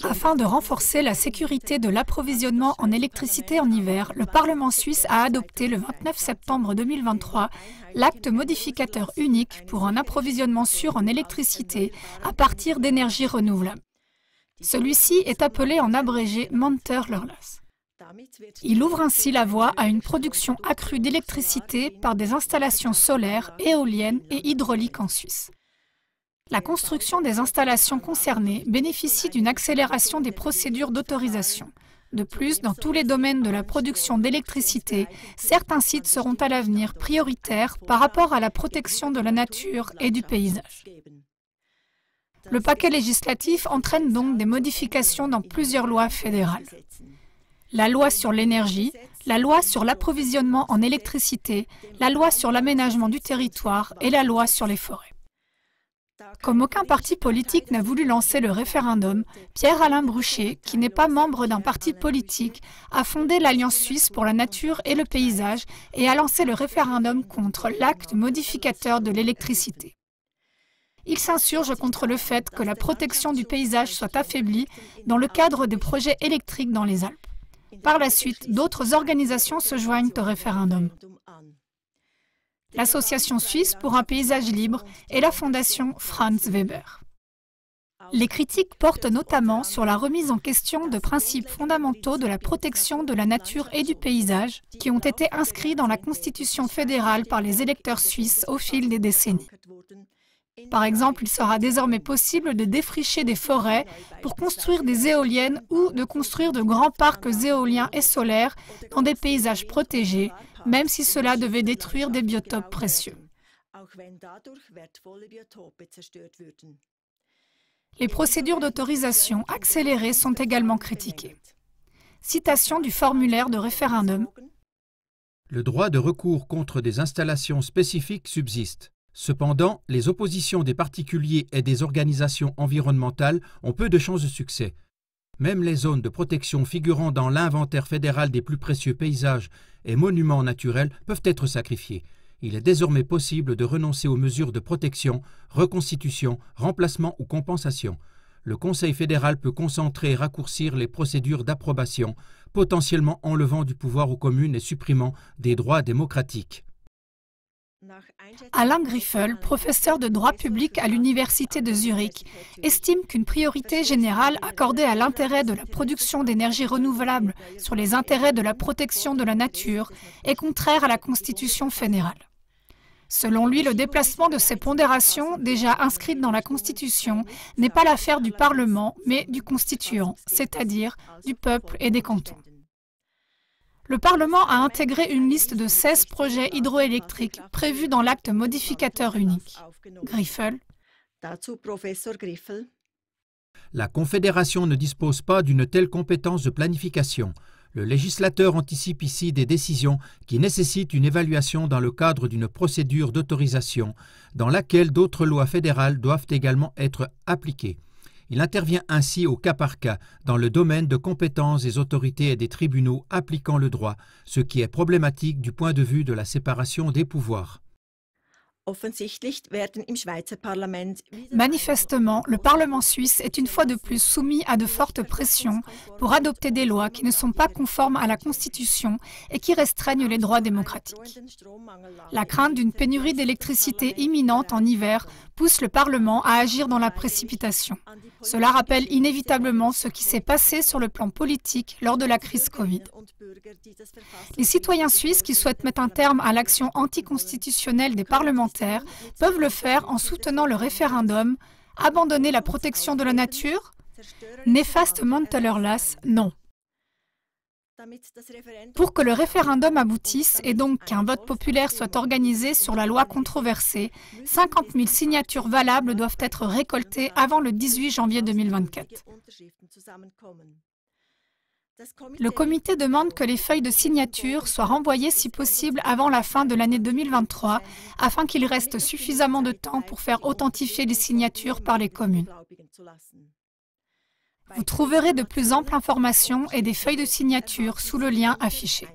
Afin de renforcer la sécurité de l'approvisionnement en électricité en hiver, le Parlement suisse a adopté le 29 septembre 2023 l'acte modificateur unique pour un approvisionnement sûr en électricité à partir d'énergies renouvelables. Celui-ci est appelé en abrégé Monteur-Lörlas. Il ouvre ainsi la voie à une production accrue d'électricité par des installations solaires, éoliennes et hydrauliques en Suisse. La construction des installations concernées bénéficie d'une accélération des procédures d'autorisation. De plus, dans tous les domaines de la production d'électricité, certains sites seront à l'avenir prioritaires par rapport à la protection de la nature et du paysage. Le paquet législatif entraîne donc des modifications dans plusieurs lois fédérales. La loi sur l'énergie, la loi sur l'approvisionnement en électricité, la loi sur l'aménagement du territoire et la loi sur les forêts. Comme aucun parti politique n'a voulu lancer le référendum, Pierre-Alain Bruchet, qui n'est pas membre d'un parti politique, a fondé l'Alliance suisse pour la nature et le paysage et a lancé le référendum contre l'acte modificateur de l'électricité. Il s'insurge contre le fait que la protection du paysage soit affaiblie dans le cadre des projets électriques dans les Alpes. Par la suite, d'autres organisations se joignent au référendum. L'Association suisse pour un paysage libre et la Fondation Franz Weber. Les critiques portent notamment sur la remise en question de principes fondamentaux de la protection de la nature et du paysage qui ont été inscrits dans la Constitution fédérale par les électeurs suisses au fil des décennies. Par exemple, il sera désormais possible de défricher des forêts pour construire des éoliennes ou de construire de grands parcs éoliens et solaires dans des paysages protégés, même si cela devait détruire des biotopes précieux. Les procédures d'autorisation accélérées sont également critiquées. Citation du formulaire de référendum. Le droit de recours contre des installations spécifiques subsiste. Cependant, les oppositions des particuliers et des organisations environnementales ont peu de chances de succès. Même les zones de protection figurant dans l'inventaire fédéral des plus précieux paysages et monuments naturels peuvent être sacrifiées. Il est désormais possible de renoncer aux mesures de protection, reconstitution, remplacement ou compensation. Le Conseil fédéral peut concentrer et raccourcir les procédures d'approbation, potentiellement enlevant du pouvoir aux communes et supprimant des droits démocratiques. Alain Griffel, professeur de droit public à l'Université de Zurich, estime qu'une priorité générale accordée à l'intérêt de la production d'énergie renouvelable sur les intérêts de la protection de la nature est contraire à la Constitution fédérale. Selon lui, le déplacement de ces pondérations, déjà inscrites dans la Constitution, n'est pas l'affaire du Parlement, mais du constituant, c'est-à-dire du peuple et des cantons. Le Parlement a intégré une liste de 16 projets hydroélectriques prévus dans l'acte modificateur unique. Griffel. La Confédération ne dispose pas d'une telle compétence de planification. Le législateur anticipe ici des décisions qui nécessitent une évaluation dans le cadre d'une procédure d'autorisation, dans laquelle d'autres lois fédérales doivent également être appliquées. Il intervient ainsi au cas par cas dans le domaine de compétences des autorités et des tribunaux appliquant le droit, ce qui est problématique du point de vue de la séparation des pouvoirs. Manifestement, le Parlement suisse est une fois de plus soumis à de fortes pressions pour adopter des lois qui ne sont pas conformes à la Constitution et qui restreignent les droits démocratiques. La crainte d'une pénurie d'électricité imminente en hiver pousse le Parlement à agir dans la précipitation. Cela rappelle inévitablement ce qui s'est passé sur le plan politique lors de la crise Covid. Les citoyens suisses qui souhaitent mettre un terme à l'action anticonstitutionnelle des parlementaires peuvent le faire en soutenant le référendum. Abandonner la protection de la nature? Néfaste Monteur-Lörlas, non. Pour que le référendum aboutisse et donc qu'un vote populaire soit organisé sur la loi controversée, 50 000 signatures valables doivent être récoltées avant le 18 janvier 2024. Le comité demande que les feuilles de signature soient renvoyées si possible avant la fin de l'année 2023 afin qu'il reste suffisamment de temps pour faire authentifier les signatures par les communes. Vous trouverez de plus amples informations et des feuilles de signature sous le lien affiché.